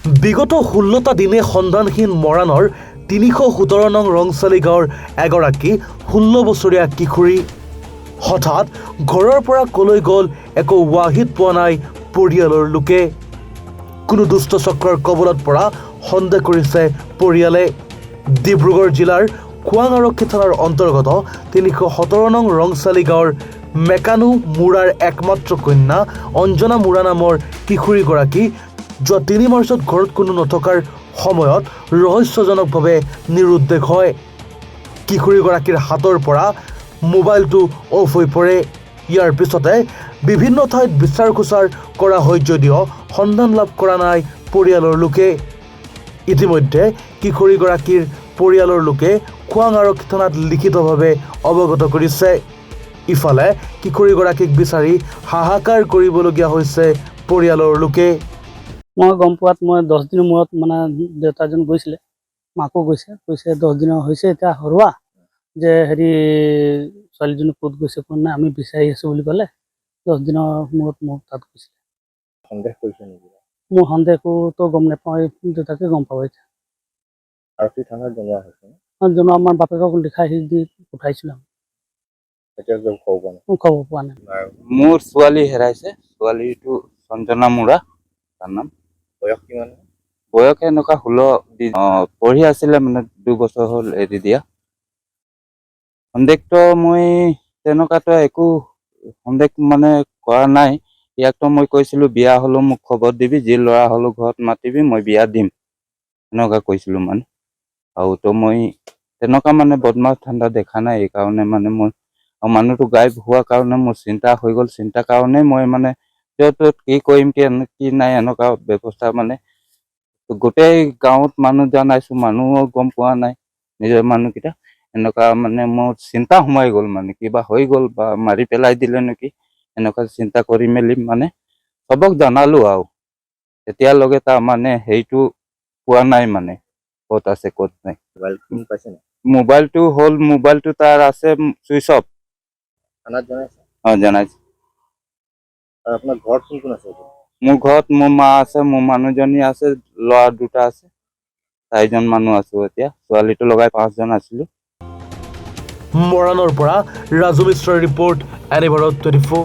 বিগত 16টা দিনে সন্ধানহীন মৰাণৰ 317 নং ৰংচালি গাঁৱৰ এগৰাকী 16 বছৰীয়া কিশোৰী হঠাৎ ঘৰৰ পৰা কলৈ গ'ল একো ৱাহিদ পোৱা নাই পৰিয়ালৰ লোকে। কোনো দুষ্ট চক্ৰৰ কবলত পৰা সন্দেহ কৰিছে পৰিয়ালে। ডিব্ৰুগড় জিলাৰ খোৱাং আৰক্ষী থানাৰ অন্তৰ্গত 317 নং ৰংচালি গাঁৱৰ মেকানু মুৰাৰ একমাত্ৰ কন্যা অঞ্জনা মুৰা নামৰ কিশোৰীগৰাকী যোৱা 3 মাৰ্চত ঘৰত কোনো নথকাৰ সময়ত ৰহস্যজনকভাৱে নিৰুদ্দেশ হয়। কিশোৰীগৰাকীৰ হাতৰ পৰা মোবাইলটো অফ হৈ পৰে। ইয়াৰ পিছতে বিভিন্ন ঠাইত বিচাৰ খোচাৰ কৰা হয় যদিও সন্ধান লাভ কৰা নাই পৰিয়ালৰ লোকে। ইতিমধ্যে কিশোৰীগৰাকীৰ পৰিয়ালৰ লোকে খোৱাং আৰক্ষী থানাত লিখিতভাৱে অৱগত কৰিছে। ইফালে কিশোৰীগৰাকীক বিচাৰি হাহাকাৰ কৰিবলগীয়া হৈছে পৰিয়ালৰ লোকে। মই গম পোৱাত মই 10 দিনৰ মূৰত মানে দেউতাজন গৈছিলে, মাকো গৈছে 10 দিনৰ হৈছে এতিয়া হৰুৱা যে হেৰি ছোৱালীজনী ক'ত গৈছে কোন নাই আমি বিচাৰি আছোঁ বুলি ক'লে। 10 দিনৰ মূৰত মোক তাত গৈছিলে। সন্দেহ কৰিছে নেকি? মোৰ সন্দেহটো গম নাপাওঁ, দেউতাকে গম পাব এতিয়া। আৰক্ষী থানাত জনোৱা হৈছে নে? জনোৱা আমাৰ বাপেকক লিখাই দি পঠাইছিলোঁ। এতিয়া খবৰ পোৱা নাই? খবৰ পোৱা নাই। মোৰ ছোৱালী হেৰাইছে, ছোৱালীটো অঞ্জনা মুৰা তাৰ নাম। বয়স কিমান? বয়স এনেকুৱা 16 পঢ়ি আছিলে মানে 2 বছৰ হ'ল এৰি দিয়া। সন্দেহটো মই তেনেকুৱাতো একো সন্দেহ মানে কৰা নাই। ইয়াকতো মই কৈছিলোঁ বিয়া হ'লেও মোক খবৰ দিবি, যি ল'ৰা হ'লেও ঘৰত মাতিবি মই বিয়া দিম, এনেকুৱা কৈছিলোঁ মানে। আৰু তো মই তেনেকুৱা মানে বদমাছ ঠাণ্ডা দেখা নাই, এইকাৰণে মানে মই মানুহটো গায়ব হোৱাৰ কাৰণে মোৰ চিন্তা হৈ গ'ল। চিন্তাৰ কাৰণে মই মানে কি কৰিম কি নাই এনেকুৱা ব্যৱস্থা মানে গোটেই গাঁৱত মানুহ জনাইছোঁ, মানুহো গম পোৱা নাই নিজৰ মানুহকেইটা। এনেকুৱা মানে মোৰ চিন্তা সোমাই গ'ল মানে কিবা হৈ গ'ল বা মাৰি পেলাই দিলে নেকি এনেকুৱা চিন্তা কৰি মেলি মানে চবক জনালোঁ আৰু এতিয়ালৈকে তাৰ মানে হেৰিটো পোৱা নাই মানে ক'ত আছে ক'ত নাই। মোবাইল ফোন পাইছে নাই? মোবাইলটো তাৰ আছে চুইচ অফ। থানাত জনাইছে? জনাইছে। আৰু আপোনাৰ ঘৰত কোন কোন আছে? মোৰ ঘৰত মোৰ মা আছে, মোৰ মানুহজনী আছে, ল'ৰা 2টা আছে, 4জন মানুহ আছোঁ এতিয়া। ছোৱালীটো লগাই 5জন আছিলোঁ। মৰাণৰ পৰা ৰাজু মিশ্ৰৰ ৰিপৰ্ট, এনি ভাৰত 24।